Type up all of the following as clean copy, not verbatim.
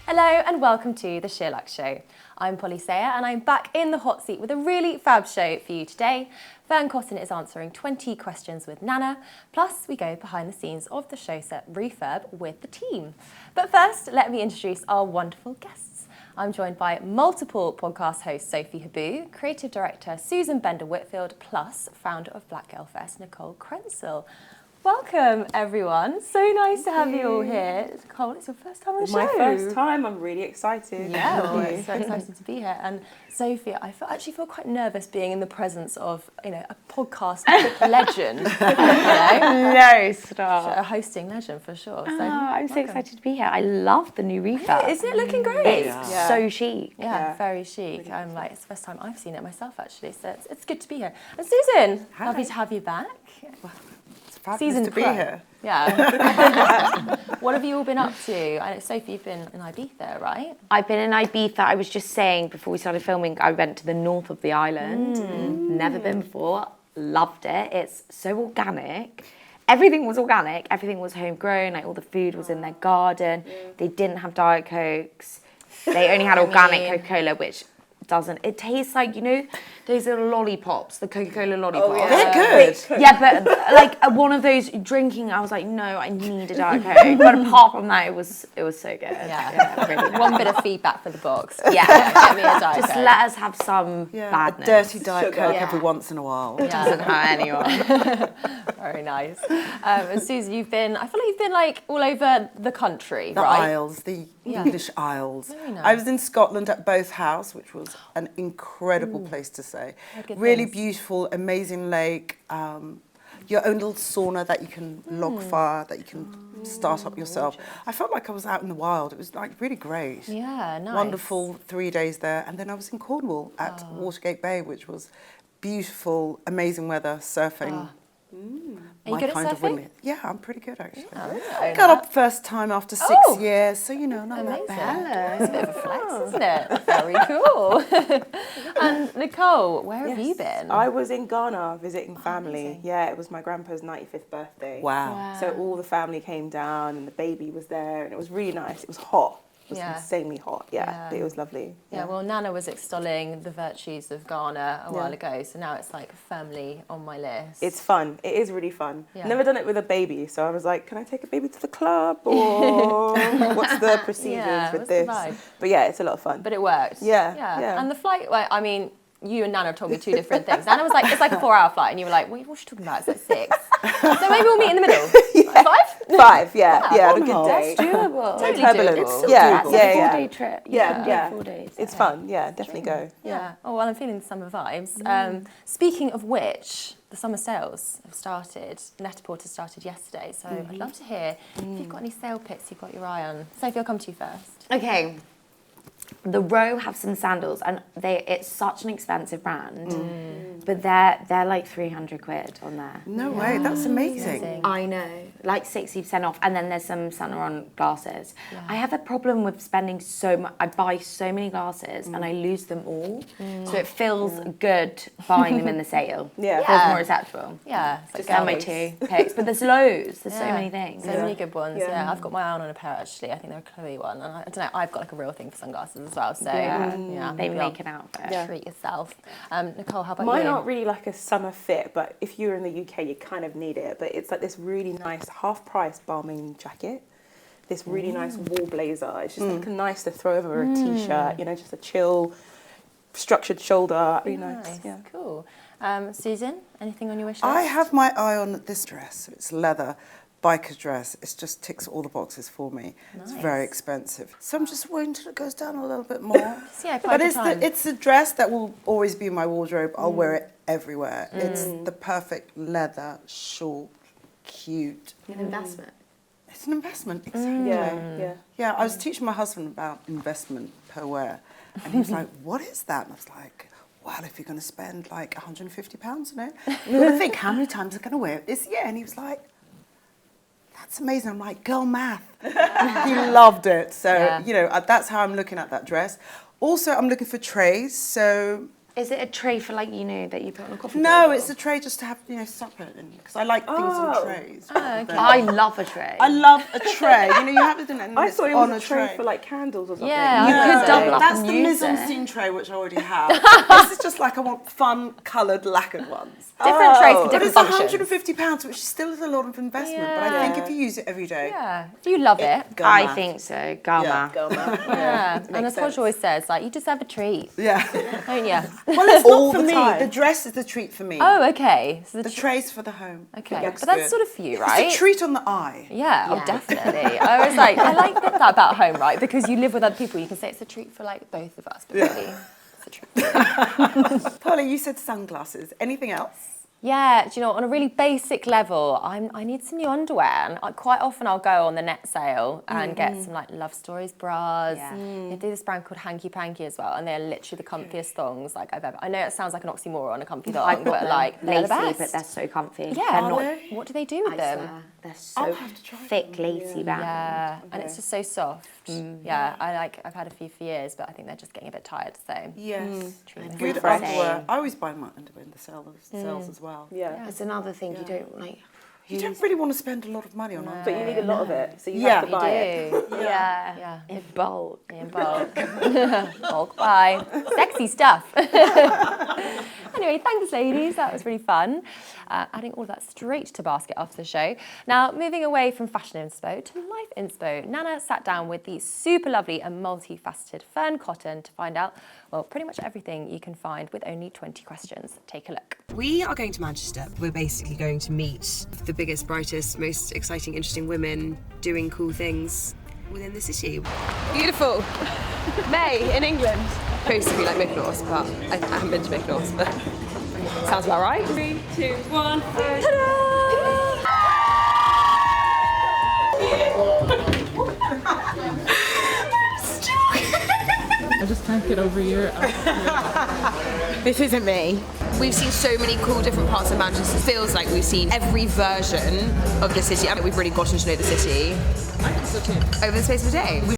Hello and welcome to the SheerLuxe Show. I'm Polly Sayer and I'm back in the hot seat with a really fab show for you today. Fearne Cotton is answering 20 questions with Nana, plus we go behind the scenes of the show set Refurb with the team. But first, let me introduce our wonderful guests. I'm joined by multiple podcast host Sophie Habboo, creative director Susan Bender Whitfield, plus founder of Black Girl Fest Nicole Crentsil. Welcome, everyone. So nice to have you all here. Nicole, it's your first time on the show. My first time. I'm really excited. Yeah, it's very excited to be here. And Sophie, I actually feel quite nervous being in the presence of, a podcast legend. No, stop. A hosting legend for sure. So, I'm so excited to be here. I love the new refurb. Isn't it looking great? It's so chic. Yeah, very chic. I'm like, it's the first time I've seen it myself actually. So it's good to be here. And Susan, lovely to have you back. Season to be here. Yeah. What have you all been up to? I know, Sophie, you've been in Ibiza, right? I've been in Ibiza. I was just saying before we started filming, I went to the north of the island. Never been before. Loved it. It's so organic. Everything was organic. Everything was homegrown. Like all the food was in their garden. They didn't have Diet Cokes. They only had organic Coca-Cola, which it tastes like, those little lollipops, the Coca-Cola lollipops. Oh, yeah. They're good. Yeah, but like one of those drinking, I was like, no, I need a Diet Coke. But apart from that, it was so good. Yeah, really nice. One bit of feedback for the box. Yeah, get me a Diet just Coke. let us have some badness. A dirty Diet Coke every once in a while. It doesn't hurt anyone. Very nice. And Susan, I feel like you've been like all over the country, The right? Isles, the English Isles. Very nice. I was in Scotland at Both House, which was an incredible place to stay. Really beautiful, amazing lake. Your own little sauna that you can log fire, that you can start up yourself. I felt like I was out in the wild. It was like really great. Yeah, nice. Wonderful 3 days there. And then I was in Cornwall at Watergate Bay, which was beautiful, amazing weather, surfing. Are you good at surfing? Yeah, I'm pretty good actually. Yeah, Got up first time after 6 years, so not that bad. It's a bit of a flex, isn't it? Very cool. And Nicole, where have you been? I was in Ghana visiting family. Amazing. Yeah, it was my grandpa's 95th birthday. Wow. So all the family came down and the baby was there and it was really nice. It was hot. It was insanely hot, but it was lovely. Yeah, well, Nana was extolling the virtues of Ghana a while ago, so now it's like firmly on my list. It's fun. It is really fun. Yeah. Never done it with a baby, so I was like, can I take a baby to the club? Or what's the procedures with this? But yeah, it's a lot of fun. But it worked. Yeah. And the flight, you and Nana told me two different things. Nana was like, it's like a 4-hour flight, and you were like, what's she talking about? It's like 6. So maybe we'll meet in the middle. 5? Yeah, on a good day. It's doable. Totally Turbulence. doable. It's a 4-day trip. You can do 4 days. It's fun. Yeah, definitely go. Yeah. Oh, well, I'm feeling the summer vibes. Speaking of which, the summer sales have started. Net-a-Porter started yesterday, so I'd love to hear if you've got any sale picks you've got your eye on. Sophie, I'll come to you first. Okay. The Row have some sandals, and it's such an expensive brand, but they're like 300 quid on there. No way, that's amazing. I know, like 60% off, and then there's some Saint Laurent glasses. I have a problem with spending so much. I buy so many glasses and I lose them all, so it feels good buying them in the sale. It feels more acceptable. Yeah, Just my 2 picks, but there's loads. There's so many things. So many good ones. Yeah, I've got my eye on a pair actually. I think they're a Chloe one, and I don't know. I've got like a real thing for sunglasses as well. So they make an outfit. Treat yourself. Nicole, how about Mine you? aren't really like a summer fit, but if you're in the UK, you kind of need it. But it's like this really nice half-price Balmain jacket. This really nice wool blazer. It's just like nice to throw over a t-shirt. Just a chill, structured shoulder. Really nice. Yeah. Cool. Susan, anything on your wish list? I have my eye on this dress. It's leather. Biker dress. It just ticks all the boxes for me. Nice. It's very expensive. So I'm just waiting until it goes down a little bit more. But it's a dress that will always be in my wardrobe. I'll wear it everywhere. It's the perfect leather, short, cute. An investment. It's an investment, exactly. Yeah. I was teaching my husband about investment per wear. And he was like, what is that? And I was like, well, if you're going to spend like £150 on it, you're going to think, how many times am I going to wear it this year? And he was like, that's amazing. I'm like, girl math. He loved it. So, that's how I'm looking at that dress. Also, I'm looking for trays. So Is it a tray for like, you know, that you put on a coffee No, table? it's a tray just to have, you know, supper in, because I like things on trays. Oh, okay. I love a tray. I love a tray. You know, you have it in and I it's thought it on was a tray for like candles or something. Yeah, You could double up That's and the use mise en it. scene tray, which I already have. This is just like I want fun, coloured, lacquered ones. Different trays for But different it's functions. £150, which still is a lot of investment. But I think if you use it every day, Yeah. Do you love it? go I mad. think so. Gama. Yeah. And as Hodge always says, like, you deserve a treat, Yeah. don't you? Well, it's All not for the me. time. The dress is the treat for me. Oh, okay. So The tray's for the home. okay. It looks But that's good. sort of for you, right? It's a treat on the eye. Yeah, oh, Yeah. definitely. I was like, I like that about home, right? Because you live with other people, you can say it's a treat for like both of us, but really, it's a treat. Polly, you said sunglasses. Anything else? Yeah, do you know, on a really basic level, I need some new underwear. And quite often I'll go on the net sale and get some like Love Stories bras. Yeah. They do this brand called Hanky Panky as well, and they're literally the comfiest thongs like I've ever. I know it sounds like an oxymoron, a comfy thong, I've got but like they're the lacy, best. but they're so comfy. Yeah, They're not, what do they do with I them? swear, they're I'll so have to try thick, lacy band. Yeah, and it's just so soft. Yeah, I've had a few for years, but I think they're just getting a bit tired. So Yes. treat them. Good Refreshing. underwear. I always buy my underwear in the sales as well. Yeah. It's another thing you don't like. You don't really want to spend a lot of money on underwear. But you need a lot of it, so you Yeah. have to buy it. Do. Yeah. Yeah. In bulk. In bulk. Bulk buy. Sexy stuff. Anyway, thanks, ladies. That was really fun. Adding all of that straight to basket after the show. Now, moving away from fashion inspo to life inspo, Nana sat down with the super lovely and multifaceted Fearne Cotton to find out, well, pretty much everything you can find with only 20 questions. Take a look. We are going to Manchester. We're basically going to meet the biggest, brightest, most exciting, interesting women doing cool things within the city. Beautiful. May in England. Supposed to be like Mykonos, but I haven't been to Mykonos, but sounds about right. 3, 2, 1. I just can't get over your. This isn't me. We've seen so many cool different parts of Manchester. It feels like we've seen every version of the city. I mean, we've really gotten to know the city over the space of a day.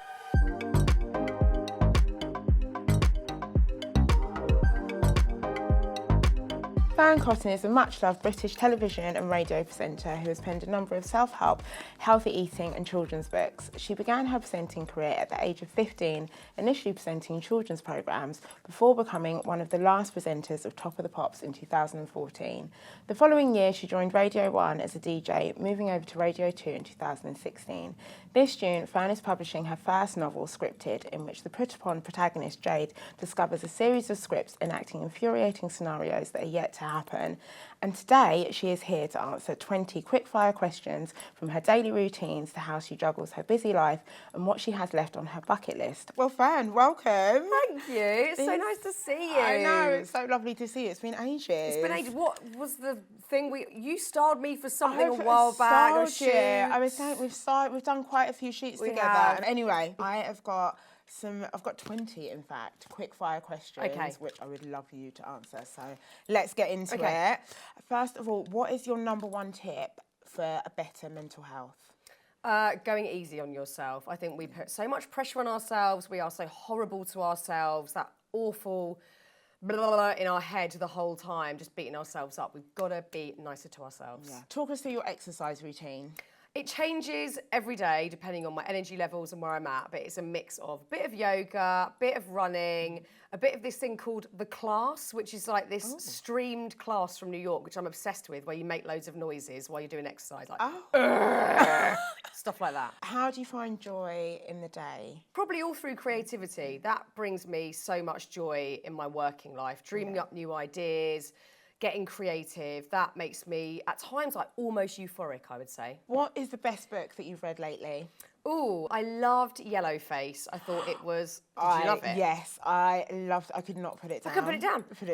Fearne Cotton is a much-loved British television and radio presenter who has penned a number of self-help, healthy eating and children's books. She began her presenting career at the age of 15, initially presenting children's programmes, before becoming one of the last presenters of Top of the Pops in 2014. The following year, she joined Radio 1 as a DJ, moving over to Radio 2 in 2016. This June, Fearne is publishing her first novel, Scripted, in which the put-upon protagonist Jade discovers a series of scripts enacting infuriating scenarios that are yet to happen. And today, she is here to answer 20 quick-fire questions from her daily routines to how she juggles her busy life and what she has left on her bucket list. Well, Fearne, welcome. Thank you. It's so nice to see you. I know, it's so lovely to see you. It's been ages. It's been ages. What was the thing you starred me for something a while back? A shoot. I was saying we've done quite a few shoots We together. have. Anyway, I've got 20 in fact, quick fire questions, Okay. which I would love for you to answer. So let's get into Okay. it. First of all, what is your number one tip for a better mental health? Going easy on yourself. I think we put so much pressure on ourselves. We are so horrible to ourselves. That awful blah, blah, blah in our head the whole time, just beating ourselves up. We've got to be nicer to ourselves. Yeah. Talk us through your exercise routine. It changes every day depending on my energy levels and where I'm at, but it's a mix of a bit of yoga, a bit of running, a bit of this thing called The Class, which is like this streamed class from New York, which I'm obsessed with, where you make loads of noises while you're doing exercise, like stuff like that. How do you find joy in the day? Probably all through creativity. That brings me so much joy in my working life, dreaming up new ideas, getting creative. That makes me, at times, like almost euphoric, I would say. What is the best book that you've read lately? Ooh, I loved Yellowface. I thought it was, did you love it? Yes, I could not put it down. I couldn't put it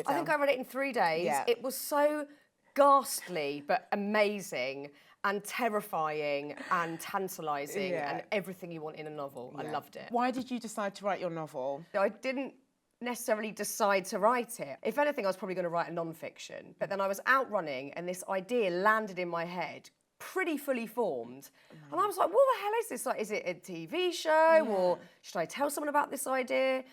down. I think I read it in 3 days. Yeah. It was so ghastly, but amazing and terrifying and tantalising and everything you want in a novel. I loved it. Why did you decide to write your novel? I didn't necessarily decide to write it. If anything, I was probably going to write a non-fiction. But then I was out running and this idea landed in my head, pretty fully formed. And I was like, what the hell is this? Like, is it a TV show or should I tell someone about this idea?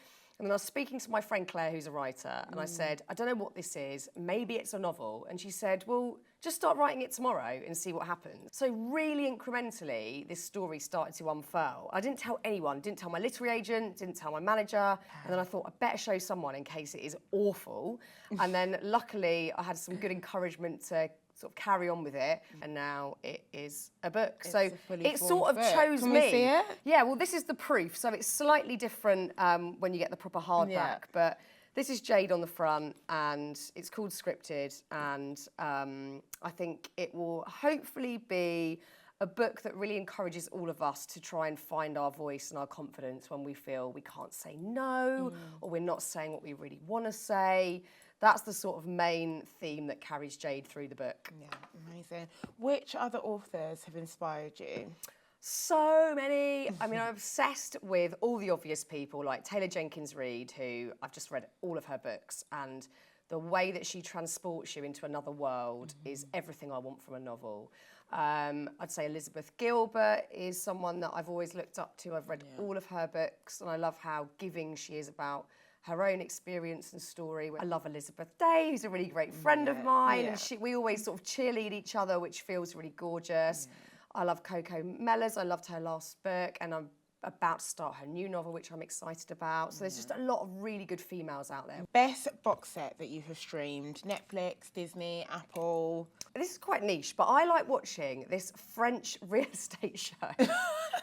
And then I was speaking to my friend Claire, who's a writer, and I said, I don't know what this is. Maybe it's a novel. And she said, well, just start writing it tomorrow and see what happens. So really incrementally, this story started to unfurl. I didn't tell anyone, didn't tell my literary agent, didn't tell my manager. And then I thought, I better show someone in case it is awful. And then luckily, I had some good encouragement to sort of carry on with it, and now it is a book. It's so a fully it formed sort of book. chose Can me. we see it? Yeah, well, this is the proof. So it's slightly different when you get the proper hardback, Yeah. but this is Jade on the front, and it's called Scripted, and I think it will hopefully be a book that really encourages all of us to try and find our voice and our confidence when we feel we can't say no, or we're not saying what we really want to say. That's the sort of main theme that carries Jade through the book. Yeah, amazing. Which other authors have inspired you? So many. I mean, I'm obsessed with all the obvious people like Taylor Jenkins Reid, who I've just read all of her books, and the way that she transports you into another world is everything I want from a novel. I'd say Elizabeth Gilbert is someone that I've always looked up to. I've read all of her books, and I love how giving she is about her own experience and story. I love Elizabeth Day, who's a really great friend of mine, and we always sort of cheerlead each other, which feels really gorgeous. I love Coco Mellors. I loved her last book, and I'm about to start her new novel, which I'm excited about. So there's just a lot of really good females out there. Best box set that you have streamed? Netflix, Disney, Apple? This is quite niche, but I like watching this French real estate show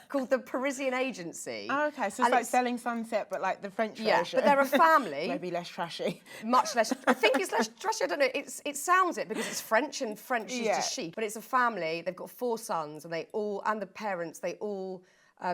called The Parisian Agency. Oh, okay, so And it's like Selling Sunset, but like the French version. but they're a family. Maybe less trashy. Much less. I think it's less trashy. I don't know. It sounds it because it's French, and French is just chic. But it's a family. They've got 4 sons, and the parents, they all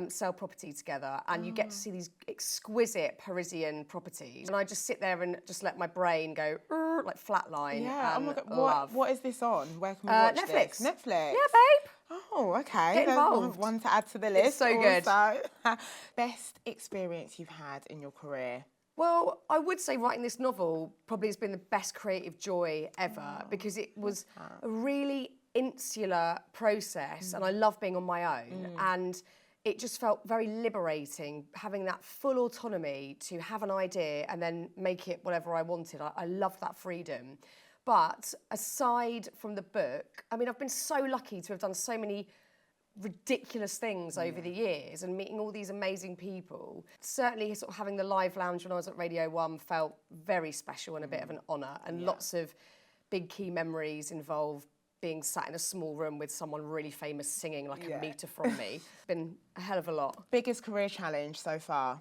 sell property together, and you get to see these exquisite Parisian properties. And I just sit there and just let my brain go like flatline. Yeah. And oh my God. love. What is this on? Where can we watch Netflix. this? Netflix. Yeah, babe. Oh, okay. Get There's involved. one to add to the list. It's so good. Also. Best experience you've had in your career? Well, I would say writing this novel probably has been the best creative joy ever, because it was a really insular process, and I love being on my own. And it just felt very liberating, having that full autonomy to have an idea and then make it whatever I wanted. I love that freedom. But aside from the book, I mean, I've been so lucky to have done so many ridiculous things over the years and meeting all these amazing people. Certainly sort of having the live lounge when I was at Radio 1 felt very special and a bit of an honour, and lots of big key memories involve being sat in a small room with someone really famous singing like a metre from me. Been a hell of a lot. Biggest career challenge so far?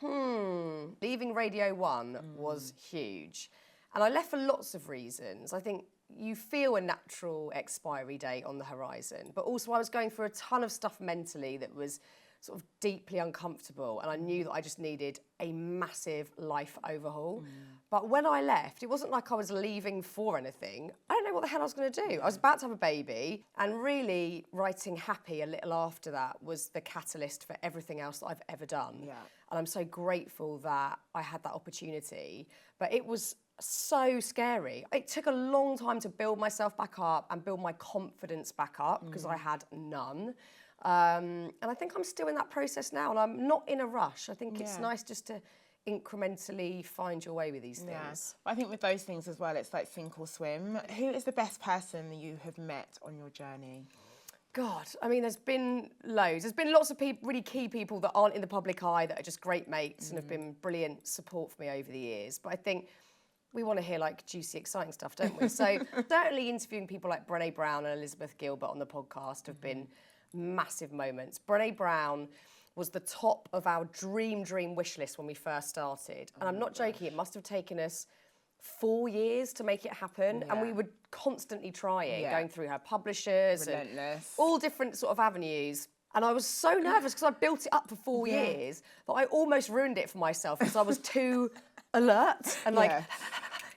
Leaving Radio 1 was huge. And I left for lots of reasons. I think you feel a natural expiry date on the horizon, but also I was going through a ton of stuff mentally that was sort of deeply uncomfortable, and I knew that I just needed a massive life overhaul. But when I left, it wasn't like I was leaving for anything. I don't know what the hell I was going to do. I was about to have a baby, and really writing Happy a little after that was the catalyst for everything else that I've ever done. Yeah. And I'm so grateful that I had that opportunity. But it was so scary. It took a long time to build myself back up and build my confidence back up, because I had none. And I think I'm still in that process now, and I'm not in a rush. I think it's nice just to incrementally find your way with these things. I think with those things as well, it's like sink or swim. Who is the best person that you have met on your journey? God, I mean, there's been loads. There's been lots of people, really key people that aren't in the public eye that are just great mates and have been brilliant support for me over the years. But I think we want to hear like juicy, exciting stuff, don't we? So certainly interviewing people like Brené Brown and Elizabeth Gilbert on the podcast have been massive moments. Brené Brown was the top of our dream wish list when we first started. And I'm not joking, it must have taken us 4 years to make it happen. And we were constantly trying, going through her publishers and all different sort of avenues. And I was so nervous because I built it up for 4 years that I almost ruined it for myself because I was too alert and like,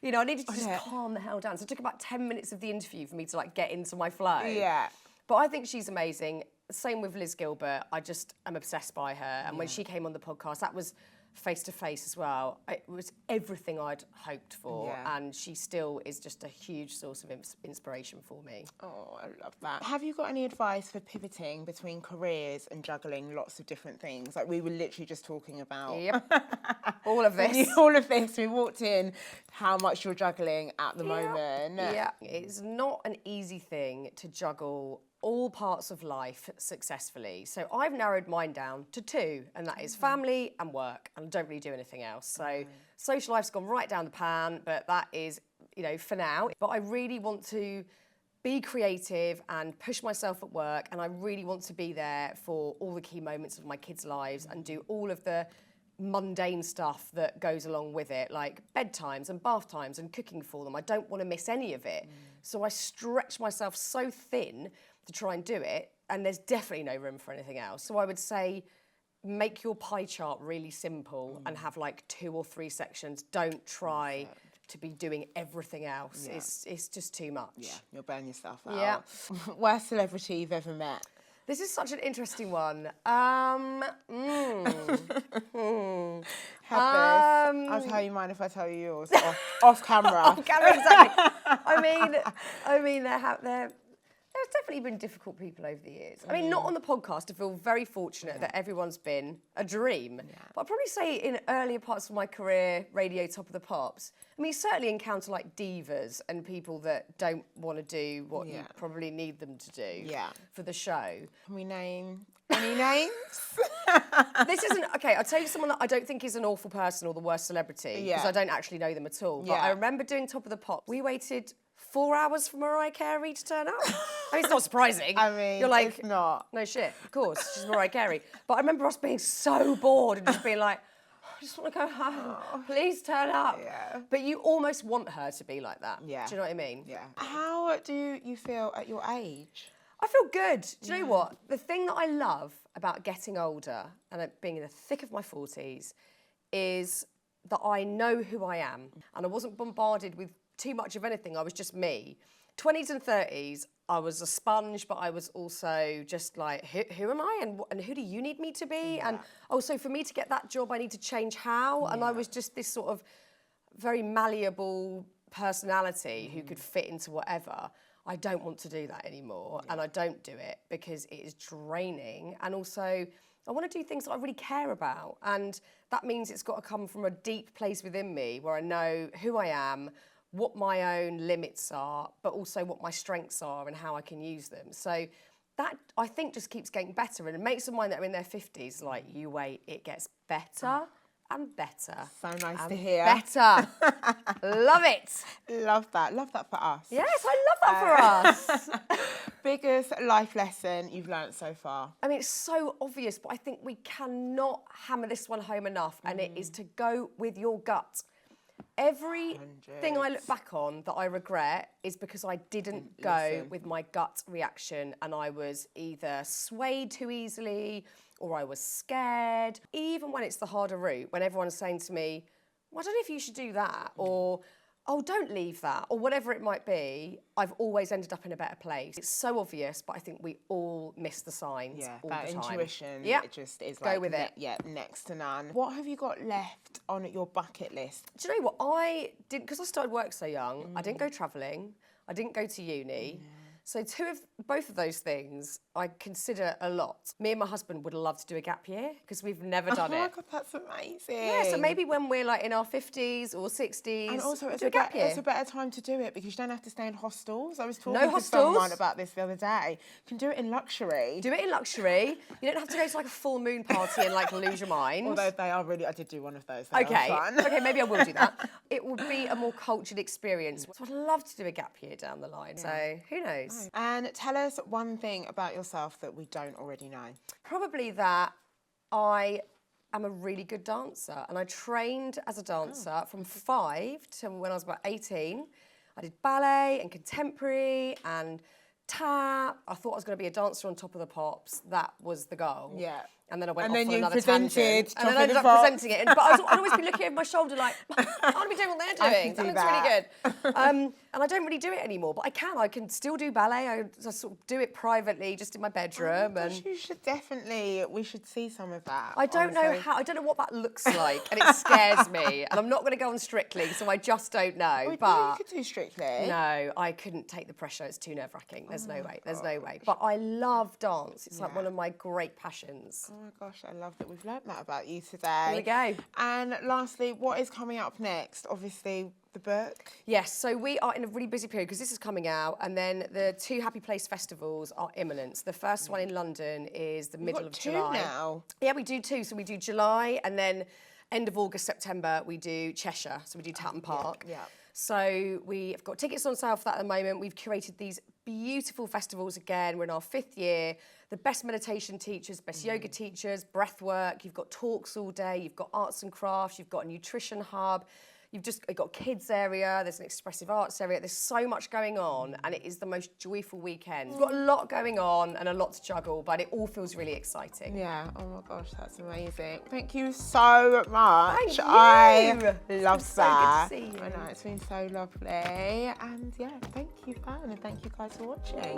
you know, I needed to just calm the hell down. So it took about 10 minutes of the interview for me to like get into my flow. Yeah. But I think she's amazing. Same with Liz Gilbert. I just am obsessed by her. And when she came on the podcast, that was face to face as well. It was everything I'd hoped for, Yeah. and she still is just a huge source of inspiration for me. Oh, I love that. Have you got any advice for pivoting between careers and juggling lots of different things? Like we were literally just talking about. Yep. All of this. All of this. We walked in, how much you're juggling at the moment. Yeah, it's not an easy thing to juggle all parts of life successfully. So I've narrowed mine down to 2, and that is family and work, and I don't really do anything else. So social life's gone right down the pan, but that is, you know, for now. But I really want to be creative and push myself at work, and I really want to be there for all the key moments of my kids' lives and do all of the mundane stuff that goes along with it, like bedtimes and bath times and cooking for them. I don't want to miss any of it. So I stretch myself so thin to try and do it, and there's definitely no room for anything else. So I would say make your pie chart really simple and have like 2 or 3 sections. Don't try to be doing everything else. Yeah. It's just too much. Yeah, you'll burn yourself out. Yeah. Worst celebrity you've ever met? This is such an interesting one. Have this. I'll tell you mine if I tell you yours. Off camera. Off camera, exactly. I mean, there's definitely been difficult people over the years. I mean, not on the podcast. I feel very fortunate that everyone's been a dream. Yeah. But I'd probably say in earlier parts of my career, radio Top of the Pops, I mean, you certainly encounter like divas and people that don't want to do what you probably need them to do for the show. Can we name any names? This isn't, okay, I'll tell you someone that I don't think is an awful person or the worst celebrity, because I don't actually know them at all. But I remember doing Top of the Pops. We waited 4 hours for Mariah Carey to turn up. I mean, it's not surprising. I mean, you're like, it's not. No shit, of course, she's Mariah Carey. But I remember us being so bored and just being like, I just want to go home. Please turn up. Yeah. But you almost want her to be like that. Yeah. Do you know what I mean? Yeah. How do you feel at your age? I feel good. Do you know what? The thing that I love about getting older and being in the thick of my 40s is that I know who I am, and I wasn't bombarded with too much of anything. I was just me. 20s and 30s, I was a sponge, but I was also just like, who am I, and who do you need me to be? Yeah. And also for me to get that job, I need to change how. And I was just this sort of very malleable personality who could fit into whatever. I don't want to do that anymore, and I don't do it because it is draining. And also, I want to do things that I really care about, and that means it's got to come from a deep place within me where I know who I am, what my own limits are, but also what my strengths are and how I can use them. So that, I think, just keeps getting better, and it makes of mine that are in their 50s like, you wait, it gets better and better. So nice to hear. Better. Love it. Love that. Love that for us. Yes, I love that for us. Biggest life lesson you've learnt so far? I mean, it's so obvious, but I think we cannot hammer this one home enough, and it is to go with your gut. Everything I look back on that I regret is because I didn't go with my gut reaction, and I was either swayed too easily or I was scared. Even when it's the harder route, when everyone's saying to me, well, I don't know if you should do that, or oh, don't leave that, or whatever it might be, I've always ended up in a better place. It's so obvious, but I think we all miss the signs all the time. That intuition, it just is go like, with it. Yeah, next to none. What have you got left on your bucket list? Do you know what? I didn't, because I started work so young, I didn't go travelling, I didn't go to uni. So both of those things I consider a lot. Me and my husband would love to do a gap year because we've never done it. Oh my God, that's amazing. Yeah, so maybe when we're like in our 50s or 60s, and also do a gap year. It's a better time to do it because you don't have to stay in hostels. I was talking No to hostels. someone about this the other day. You can do it in luxury. Do it in luxury. You don't have to go to like a full moon party and like lose your mind. Although they are really, I did do one of those. They Okay, are fun. okay, maybe I will do that. It will be a more cultured experience. So I'd love to do a gap year down the line. So who knows? And tell us one thing about yourself that we don't already know. Probably that I am a really good dancer, and I trained as a dancer from 5 to when I was about 18. I did ballet and contemporary and tap. I thought I was going to be a dancer on Top of the Pops. That was the goal. Yeah. And then I went And off then on you another presented tangent. And then Top I of ended the up Pops. presenting it. But I'd always be looking over my shoulder like, I want to be doing what they're doing. That do looks really that. good. And I don't really do it anymore, but I can. I can still do ballet. I sort of do it privately, just in my bedroom. Oh my gosh, you should we should see some of that. I don't know I don't know what that looks like, and it scares me. And I'm not going to go on Strictly, so I just don't know. Well, but you could do Strictly. no, I couldn't take the pressure. It's too nerve-wracking. There's no way. There's no way. But I love dance. It's like one of my great passions. Oh my gosh, I love that we've learned that about you today. Here we go. And lastly, what is coming up next? Obviously, the book. Yes, so we are in a really busy period because this is coming out, and then the 2 Happy Place festivals are imminent. The first one in London is the middle of July. Now. Yeah, we do 2. So we do July, and then end of August, September, we do Cheshire. So we do Tatton Park. Yeah. So we've got tickets on sale for that at the moment. We've curated these beautiful festivals again. We're in our 5th year. The best meditation teachers, best yoga teachers, breath work. You've got talks all day. You've got arts and crafts. You've got a nutrition hub. You've got a kids area, there's an expressive arts area, there's so much going on, and it is the most joyful weekend. We've got a lot going on and a lot to juggle, but it all feels really exciting. Yeah, oh my gosh, that's amazing. Thank you so much. Thank you. I love that. So good to see you. I know, it's been so lovely. And yeah, thank you, Ferne, and thank you guys for watching.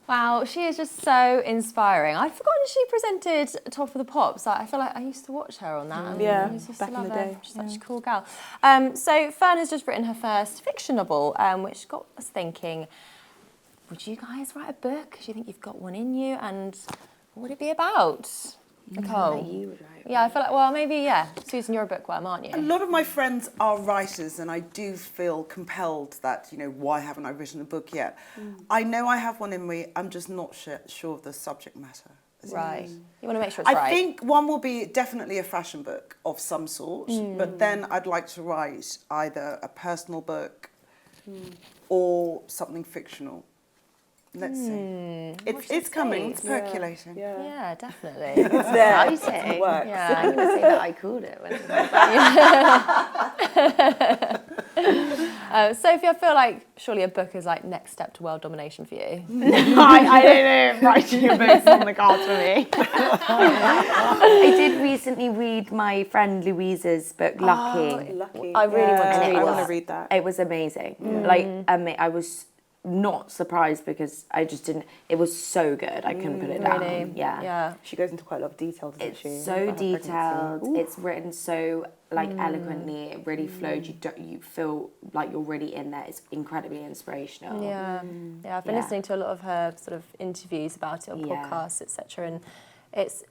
Wow, she is just so inspiring. I'd forgotten she presented Top of the Pops. I feel like I used to watch her on that. Yeah, I used to back in love the her. day. She's such a cool gal. So Ferne has just written her first fiction novel, which got us thinking, would you guys write a book? Do you think you've got one in you? And what would it be about? Nicole? You would write. Yeah, I feel like, well, maybe, yeah. Susan, you're a bookworm, aren't you? A lot of my friends are writers, and I do feel compelled that, why haven't I written a book yet? I know I have one in me, I'm just not sure of the subject matter. Right. You want to make sure it's right. I think one will be definitely a fashion book of some sort, but then I'd like to write either a personal book or something fictional. Let's see. It's coming. It's percolating. Yeah, definitely. It's there. Exciting. It works. Yeah. I'm going to say that I called it. Sophie, I feel like surely a book is like next step to world domination for you. I don't know, writing a book's on the cards for me. I did recently read my friend Louisa's book, Lucky. Lucky. I really want to read I that. want to read that. It was amazing. Like, I was not surprised because I just didn't, it was so good. I couldn't put it down. Really? Yeah. Yeah. She goes into quite a lot of detail, doesn't It's she? so about her pregnancy. detailed. It's written so eloquently. It really flowed. You feel like you're really in there. It's incredibly inspirational. Yeah. Yeah, I've been listening to a lot of her sort of interviews about it on podcasts, etc. And it's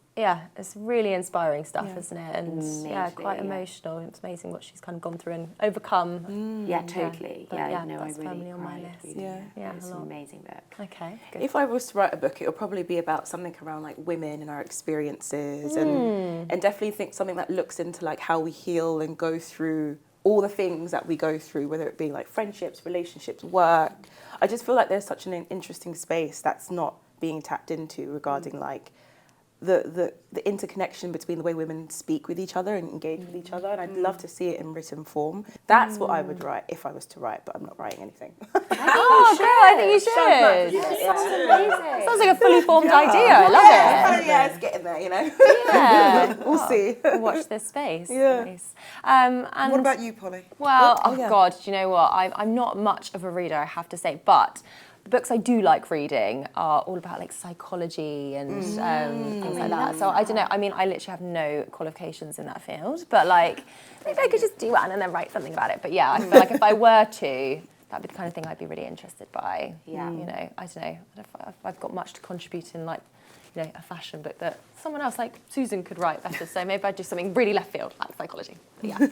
really inspiring stuff, isn't it? And quite emotional. It's amazing what she's kind of gone through and overcome. Yeah, totally. But I that's really firmly on my cried list. reading it. Yeah, It's a an lot. amazing book. Okay, good. If I was to write a book, it would probably be about something around like women and our experiences, and definitely think something that looks into like how we heal and go through all the things that we go through, whether it be like friendships, relationships, work. I just feel like there's such an interesting space that's not being tapped into regarding like the interconnection between the way women speak with each other and engage with each other, and I'd love to see it in written form. That's what I would write if I was to write, but I'm not writing anything. Oh, good. I think you should. Sounds like a fully formed idea. I love it. Yeah, it's getting there, Yeah. We'll see. Watch this space. Yeah. Nice. And What about you, Polly? well, God, do you know what? I'm not much of a reader, I have to say, but the books I do like reading are all about like psychology and things like that. So I don't know. I mean, I literally have no qualifications in that field, but like maybe I could just do one and then write something about it. But yeah, I feel like if I were to, that'd be the kind of thing I'd be really interested by. Yeah. You know, I don't know if I've got much to contribute in like, a fashion book that someone else like Susan could write better. So maybe I'd do something really left field, like psychology. But yeah.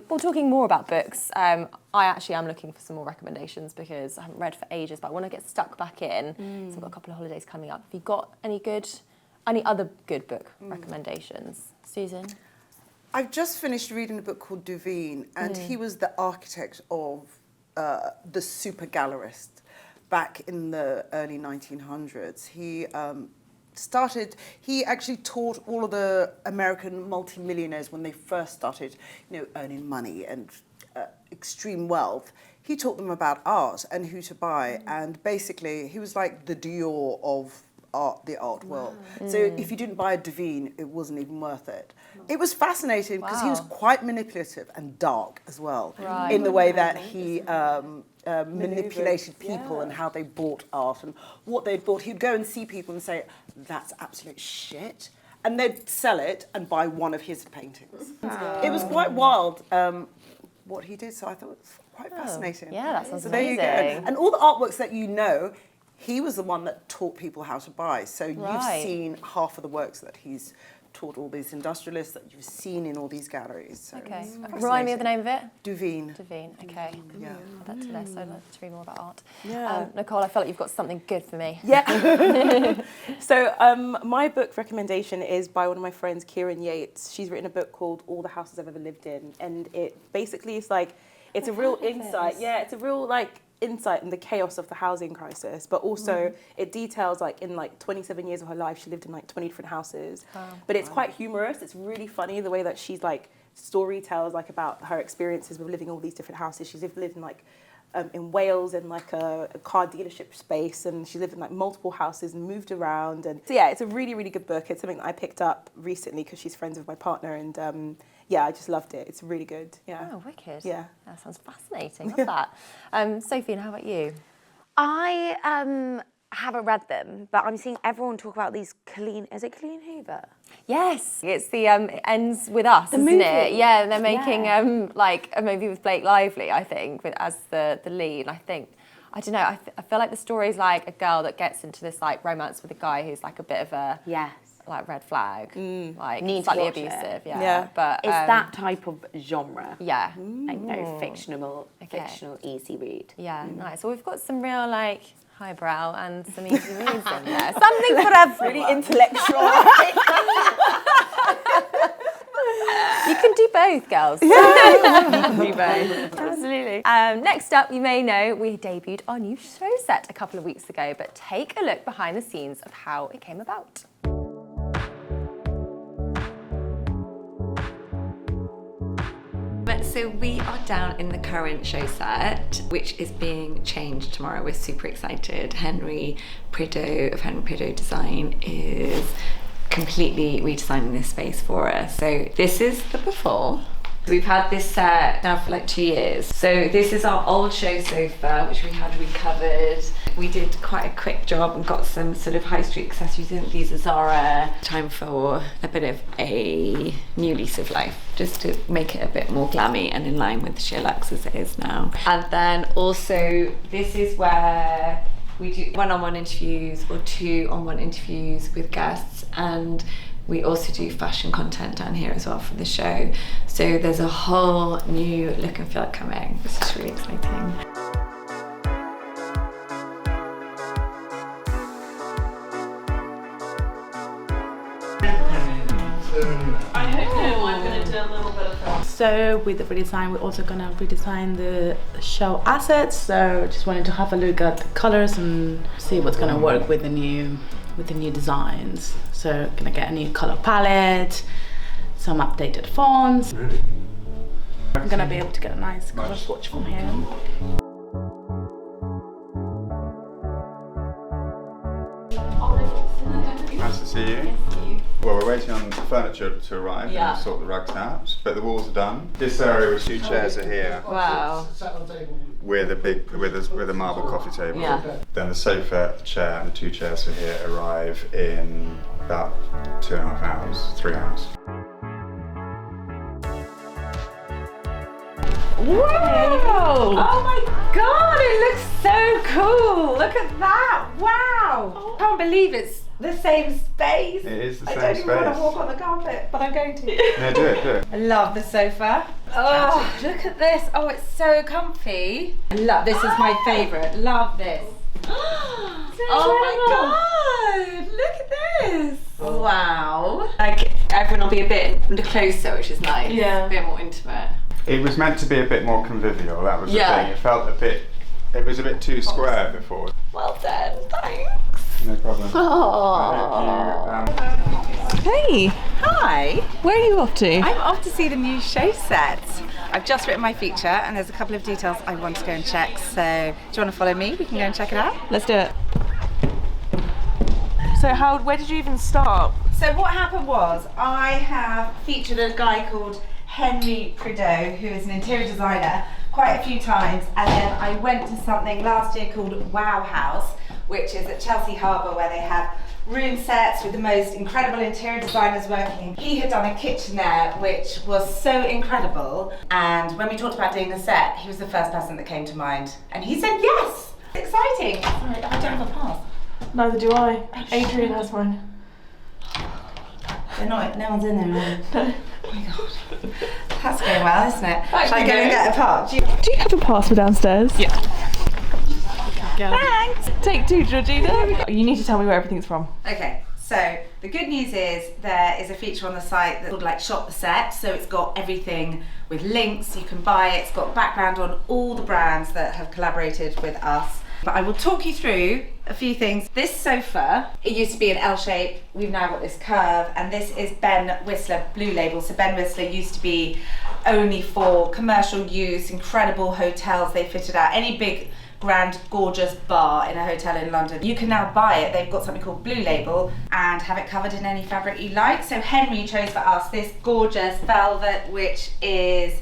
Well, talking more about books, I actually am looking for some more recommendations because I haven't read for ages, but I want to get stuck back in. So I've got a couple of holidays coming up. Have you got any other good book recommendations? Susan? I've just finished reading a book called Duveen, and he was the architect of the super gallerist back in the early 1900s. He actually taught all of the American multimillionaires when they first started, earning money and extreme wealth, he taught them about art and who to buy. And basically, he was like the Dior of the art world. So if you didn't buy a Divine, it wasn't even worth it. It was fascinating because he was quite manipulative and dark as well in the way that he manipulated people and how they bought art and what they'd bought. He'd go and see people and say, that's absolute shit. And they'd sell it and buy one of his paintings. It was quite wild what he did, so I thought it was quite fascinating. Yeah, that sounds so amazing. There you go. And all the artworks that you know, he was the one that taught people how to buy. So you've seen half of the works that he's taught all these industrialists that you've seen in all these galleries. So okay. Remind me of the name of it? Divine. Divine, okay. Yeah. Add that to the list. I'd like to read more about art. Yeah. Nicole, I feel like you've got something good for me. Yeah. So my book recommendation is by one of my friends, Kieran Yates. She's written a book called All the Houses I've Ever Lived In. And it basically is like, it's a real insight. Yeah, it's a real insight in the chaos of the housing crisis, but also it details in 27 years of her life, she lived in 20 different houses. But it's quite humorous. It's really funny the way that she's story tells about her experiences with living in all these different houses. She's lived in Wales in a car dealership space, and she lived in multiple houses and moved around. And so yeah, it's a really, really good book. It's something that I picked up recently because she's friends with my partner, and yeah, I just loved it. It's really good. Yeah. Oh, wicked. Yeah. That sounds fascinating. Love that. Sophie, and how about you? I haven't read them, but I'm seeing everyone talk about these is it Colleen Hoover? Yes, it's the It Ends With Us, isn't it? Yeah, they're making a movie with Blake Lively, I think, as the lead. I don't know, I feel like the story's like a girl that gets into this romance with a guy who's a bit of a red flag, slightly abusive. Yeah. But it's that type of genre. Yeah. Fictional, easy read. Yeah, nice. Well, we've got some real highbrow and some easy reads in there. Something for everyone. Really intellectual. You can do both, girls. You can do both. Absolutely. Next up, you may know we debuted our new show set a couple of weeks ago, but take a look behind the scenes of how it came about. So we are down in the current show set, which is being changed tomorrow. We're super excited. Henry Prideaux of Henry Prideaux Design is completely redesigning this space for us. So this is the before. We've had this set now for 2 years. So this is our old show sofa, which we had recovered. We did quite a quick job and got some sort of high street accessories in. These are Zara. Time for a bit of a new lease of life, just to make it a bit more glammy and in line with SheerLuxe as it is now. And then also, this is where we do one-on-one interviews or two-on-one interviews with guests, and we also do fashion content down here as well for the show. So there's a whole new look and feel coming. This is really exciting. I'm going to do a little bit of that. So with the redesign, we're also going to redesign the show assets. So just wanted to have a look at the colors and see what's going to work with the new designs. So gonna get a new color palette, some updated fonts. Really? I'm gonna be able to get a nice color swatch from here. Nice to see you. Well, we're waiting on the furniture to arrive and we'll sort the rugs out, but the walls are done. This area with 2 chairs are here. Wow. With a marble coffee table. Yeah. Then the sofa, the chair, and the 2 chairs for here arrive in about 2.5 hours, 3 hours. Wow! Oh my god, it looks so cool! Look at that! Wow! I can't believe it's the same space. It is the same space. I don't even want to walk on the carpet, but I'm going to. Yeah, do it. I love the sofa. Oh, look at this. Oh, it's so comfy. I love this. Is my favourite. Love this. Oh my god! Look at this! Wow. Everyone will be a bit closer, which is nice. Yeah. A bit more intimate. It was meant to be a bit more convivial, that was the thing. It felt it was a bit too square before. Well done, thanks. No problem. Hey, hi. Where are you off to? I'm off to see the new show set. I've just written my feature and there's a couple of details I want to go and check. So do you want to follow me? We can go and check it out. Let's do it. So where did you even start? So what happened was I have featured a guy called Henry Prideaux, who is an interior designer, quite a few times, and then I went to something last year called Wow House, which is at Chelsea Harbour, where they have room sets with the most incredible interior designers working. He had done a kitchen there which was so incredible, and when we talked about doing the set, he was the first person that came to mind, and he said yes. Exciting. Sorry, I don't have a pass. Neither do I. Adrian has one. They're not, no one's in there, right? No. Oh my god. That's going well, isn't it? Shall I go and get a part? Do you have a pass for downstairs? Yeah. Thanks! Take 2, Georgina. You need to tell me where everything's from. Okay, so the good news is there is a feature on the site that's called like Shop the Set, so it's got everything with links, you can buy it, it's got background on all the brands that have collaborated with us. But I will talk you through a few things. This sofa, it used to be an L shape, we've now got this curve, and this is Ben Whistler Blue Label. So Ben Whistler used to be only for commercial use, incredible hotels they fitted out, any big grand gorgeous bar in a hotel in London. You can now buy it, they've got something called Blue Label, and have it covered in any fabric you like. So Henry chose for us this gorgeous velvet, which is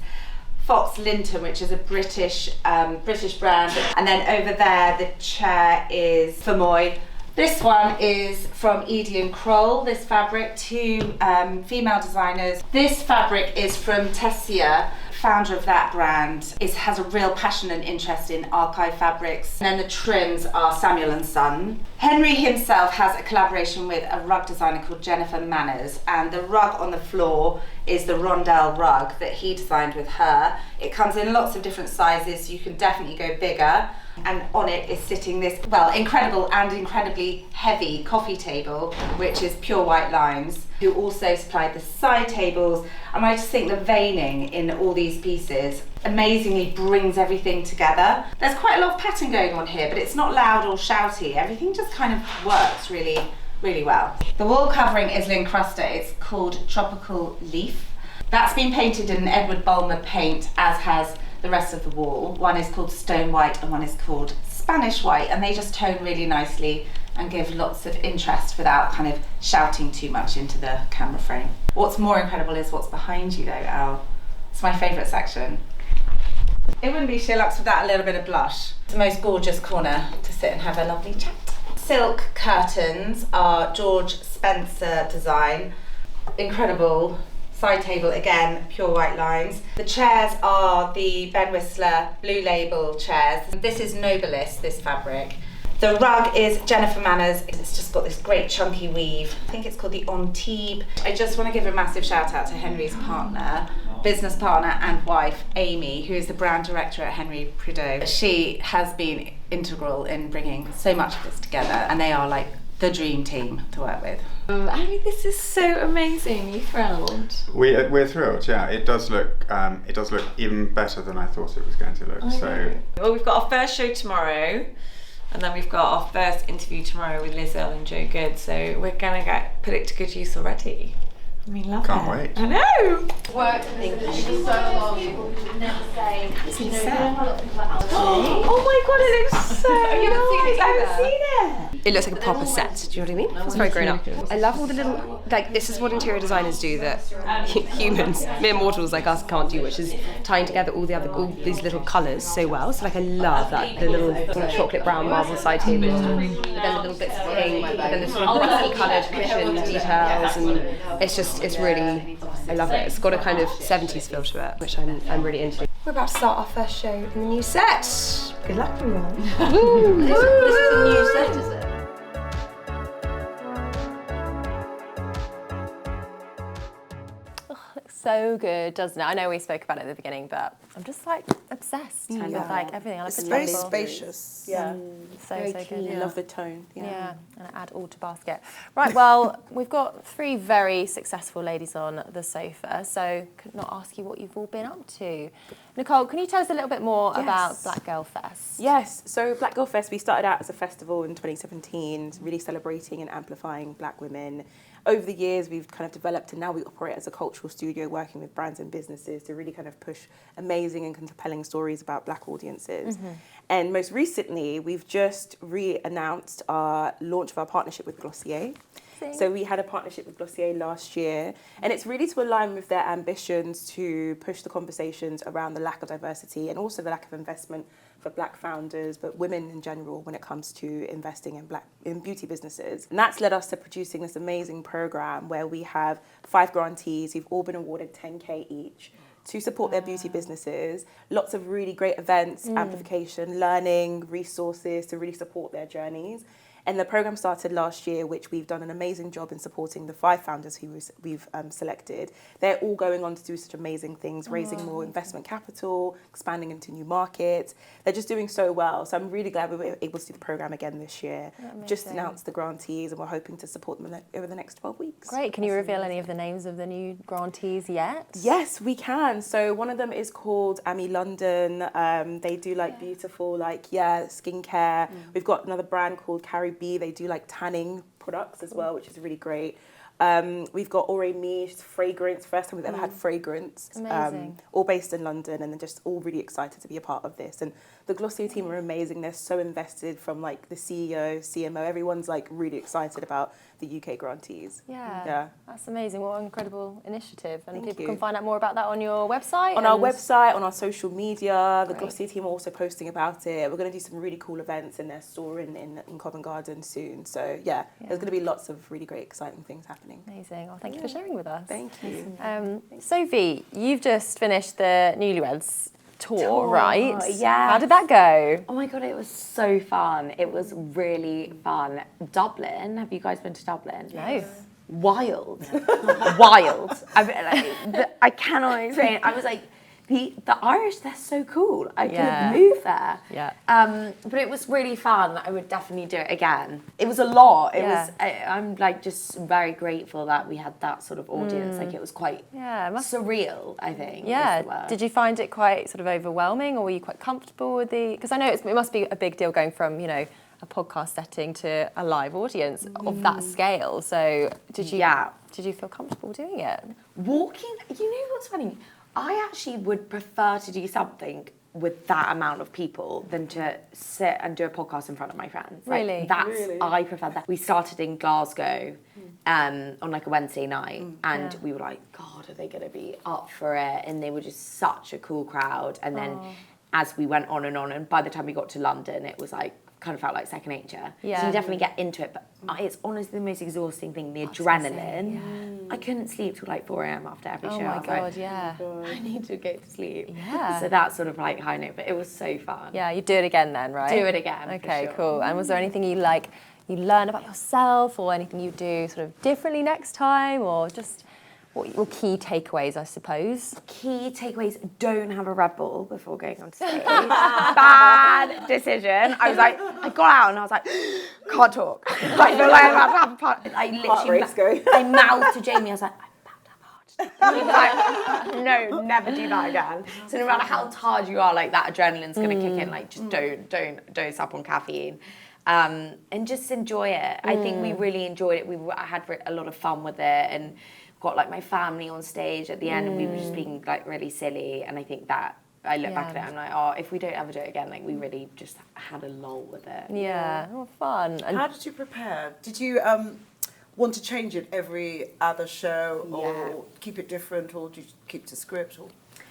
Fox Linton, which is a British brand, and then over there the chair is Fermoy. This one is from Eadie and Crole, this fabric, 2 female designers. This fabric is from Teyssier, founder of that brand, has a real passion and interest in archive fabrics. And then the trims are Samuel and Son. Henry himself has a collaboration with a rug designer called Jennifer Manners, and the rug on the floor is the Rondelle rug that he designed with her. It comes in lots of different sizes, so you can definitely go bigger. And on it is sitting this, well, incredible and incredibly heavy coffee table, which is Pure White Lines, who also supplied the side tables. And I just think the veining in all these pieces amazingly brings everything together. There's quite a lot of pattern going on here, but it's not loud or shouty. Everything just kind of works really, really well. The wall covering is Lincrusta. It's called Tropical Leaf. That's been painted in an Edward Bulmer paint, as has the rest of the wall. One is called Stone White and one is called Spanish White, and they just tone really nicely and give lots of interest without kind of shouting too much into the camera frame. What's more incredible is what's behind you though, Al. It's my favourite section. It wouldn't be SheerLuxe without a little bit of blush. It's the most gorgeous corner to sit and have a lovely chat. Silk curtains are George Spencer design. Incredible. Side table, again, Pure White Lines. The chairs are the Ben Whistler Blue Label chairs. This is Nobilis, this fabric. The rug is Jennifer Manners. It's just got this great chunky weave. I think it's called the Antibes. I just want to give a massive shout out to Henry's partner, business partner and wife, Amy, who is the brand director at Henry Prideaux. She has been integral in bringing so much of this together, and they are like the dream team to work with. I mean, this is so amazing. Are you thrilled? We're thrilled. Yeah, it does look even better than I thought it was going to look. So well, we've got our first show tomorrow, and then we've got our first interview tomorrow with Liz Earle and Joe Good. So we're gonna put it to good use already. I mean, love Can't it. wait. I know. Worked so long. Never say. Oh my god, it looks so nice. I haven't seen it. It looks like a proper set, do you know what I mean? It's very grown up. I love all the little, like, this is what interior designers do that humans, mere mortals like us, can't do, which is tying together all these little colours so well. So, like, I love that, the little chocolate brown marble side tables, but then the little bits of pink, but then the sort of rusty coloured cushion details, and it's really, I love it. It's got a kind of 70s feel to it, which I'm really into. We're about to start our first show in the new set. Good luck, everyone. This is a new set, is it? So good, doesn't it? I know we spoke about it at the beginning, but I'm just like obsessed with like everything. I love It's the very table. spacious. Yeah. So good. I love the tone. Yeah, and I add all to basket. Right, well, we've got 3 very successful ladies on the sofa, so could not ask you what you've all been up to. Nicole, can you tell us a little bit more about Black Girl Fest? Yes, so Black Girl Fest, we started out as a festival in 2017, really celebrating and amplifying Black women. over the years, we've kind of developed, and now we operate as a cultural studio working with brands and businesses to really kind of push amazing and compelling stories about Black audiences. And most recently, we've just re-announced our launch of our partnership with Glossier. So we had a partnership with Glossier last year, and it's really to align with their ambitions to push the conversations around the lack of diversity and also the lack of investment for Black founders, but women in general when it comes to investing in beauty businesses. And that's led us to producing this amazing program where we have 5 grantees who've all been awarded 10K each to support their beauty businesses. Lots of really great events, amplification, learning, resources to really support their journeys. And the program started last year, which we've done an amazing job in supporting the 5 founders who we've selected. They're all going on to do such amazing things, raising more investment capital, expanding into new markets. They're just doing so well. So I'm really glad we were able to do the program again this year. Just announced the grantees, and we're hoping to support them over the next 12 weeks. Great. Can you reveal any of the names of the new grantees yet? Yes, we can. So one of them is called Ami London. They do beautiful skincare. We've got another brand called Carrie B. They do tanning products as well, which is really great. We've got Ore Miche, fragrance, first time we've ever had fragrance. Amazing. All based in London, and they're just all really excited to be a part of this. And the Glossier team are amazing. They're so invested, from the CEO, CMO, everyone's really excited about the UK grantees. Yeah. That's amazing. What an incredible initiative. And Thank people you. can find out more about that on your website? On our website, on our social media. The Glossier team are also posting about it. We're going to do some really cool events in their store in Covent Garden soon. So there's going to be lots of really great, exciting things happening. Amazing. Well, thank you for sharing with us. Thank you. Sophie, you've just finished the Newlyweds tour, right? Yeah. How did that go? Oh my God, it was so fun. It was really fun. Dublin, have you guys been to Dublin? No. Wild. Wild. I cannot explain it. I was like, the Irish, they're so cool. I couldn't move there. Yeah. But it was really fun. I would definitely do it again. It was a lot. I'm just very grateful that we had that sort of audience. It was quite surreal, I think. Yeah. Did you find it quite sort of overwhelming, or were you quite comfortable with because I know it must be a big deal going from, a podcast setting to a live audience of that scale. So did you feel comfortable doing it? Walking, what's funny? I actually would prefer to do something with that amount of people than to sit and do a podcast in front of my friends. Really? I prefer that. We started in Glasgow on a Wednesday night, and we were like, God, are they going to be up for it? And they were just such a cool crowd. And then as we went on, and by the time we got to London, it was kind of felt like second nature. Yeah. So you definitely get into it, but it's honestly the most exhausting thing, the adrenaline. I couldn't sleep till 4 a.m. after every show. Oh my God, yeah. I need to go to sleep. Yeah. So that's sort of high note, but it was so fun. Yeah, you do it again then, right? Do it again. Okay, for sure. cool. And was there anything you learn about yourself, or anything you do sort of differently next time, or just what your key takeaways, I suppose? Key takeaways: don't have a Red Bull before going on stage. Bad decision. I got out and I was like, can't talk. I feel like I'm about to have a part. I literally, I mouthed to Jamie. I was like, I'm about to have a heart. He was like, no, never do that again. So no matter how tired you are, that adrenaline's gonna kick in. Just don't dose up on caffeine. And just enjoy it. I think we really enjoyed it. I had a lot of fun with it, and got my family on stage at the end, and we were just being really silly. And I think that I look back at it, and I'm like, oh, if we don't ever do it again, we really just had a lull with it. Yeah, oh, fun. And how did you prepare? Did you want to change it every other show, or keep it different, or did you keep to script? Or?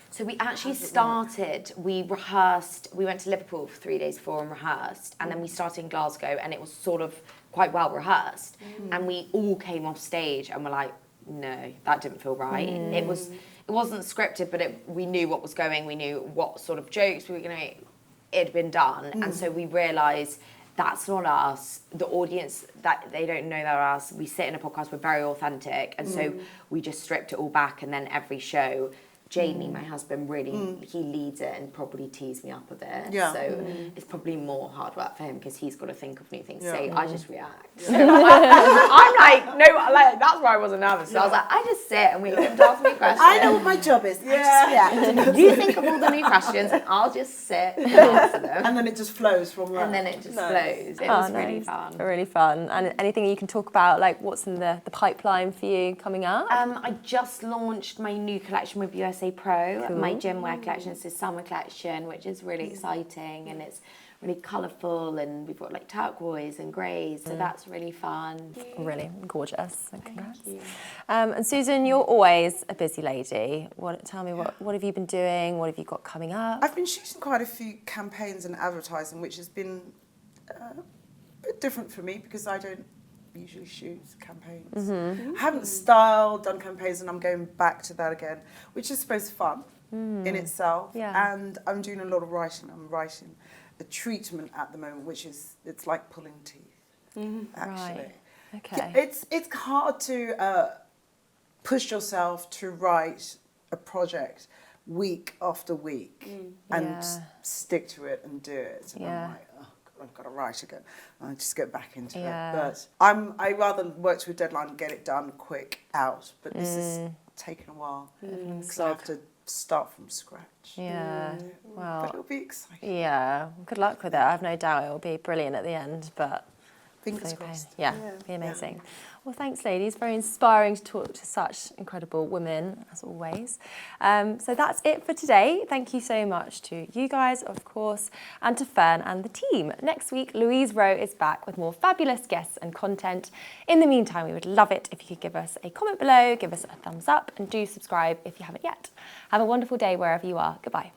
So we actually started, we rehearsed, we went to Liverpool for 3 days before and rehearsed, and then we started in Glasgow, and it was sort of quite well rehearsed. And we all came off stage and were like, no, that didn't feel right. It wasn't scripted, but we knew what was going, we knew what sort of jokes we were going to, it had been done. And so we realised that's not us. The audience, that they don't know they're us. We sit in a podcast, we're very authentic. And so we just stripped it all back, and then every show Jamie, my husband, really, he leads it and probably tees me up a bit. Yeah. So it's probably more hard work for him because he's got to think of new things. Yeah. So I just react. So I'm like, no, like, that's why I wasn't nervous. So I was like, I just sit and wait for him to ask me questions. I know what my job is. I just react. You think of all the new questions and I'll just sit and answer them. And then it just flows from there. And then it just flows. It was really fun. Really fun. And anything you can talk about, like what's in the pipeline for you coming up? I just launched my new collection with USA Pro. Cool. My gym wear collection. It's a summer collection, which is really exciting, and it's really colourful, and we've got like turquoise and greys, so that's really fun. Really gorgeous. Congrats. And Susan, you're always a busy lady. Tell me, what have you been doing? What have you got coming up? I've been shooting quite a few campaigns and advertising, which has been a bit different for me because I don't usually shoot campaigns. I haven't done campaigns, and I'm going back to that again, which is supposed to be fun in itself. Yeah. And I'm doing a lot of writing. I'm writing a treatment at the moment, which is, it's like pulling teeth, actually. Right. Okay. It's hard to push yourself to write a project week after week and stick to it and do it. And I'm like, oh, God, I've got to write again. I just get back into it. But I rather work to a deadline and get it done quick out. But this is taking a while because I have to start from scratch. Yeah. Well, but it'll be exciting. Yeah. Good luck with it. I have no doubt it will be brilliant at the end. But fingers crossed. Yeah, be amazing. Yeah. Well, thanks, ladies. Very inspiring to talk to such incredible women, as always. So that's it for today. Thank you so much to you guys, of course, and to Ferne and the team. Next week, Louise Rowe is back with more fabulous guests and content. In the meantime, we would love it if you could give us a comment below, give us a thumbs up, and do subscribe if you haven't yet. Have a wonderful day wherever you are. Goodbye.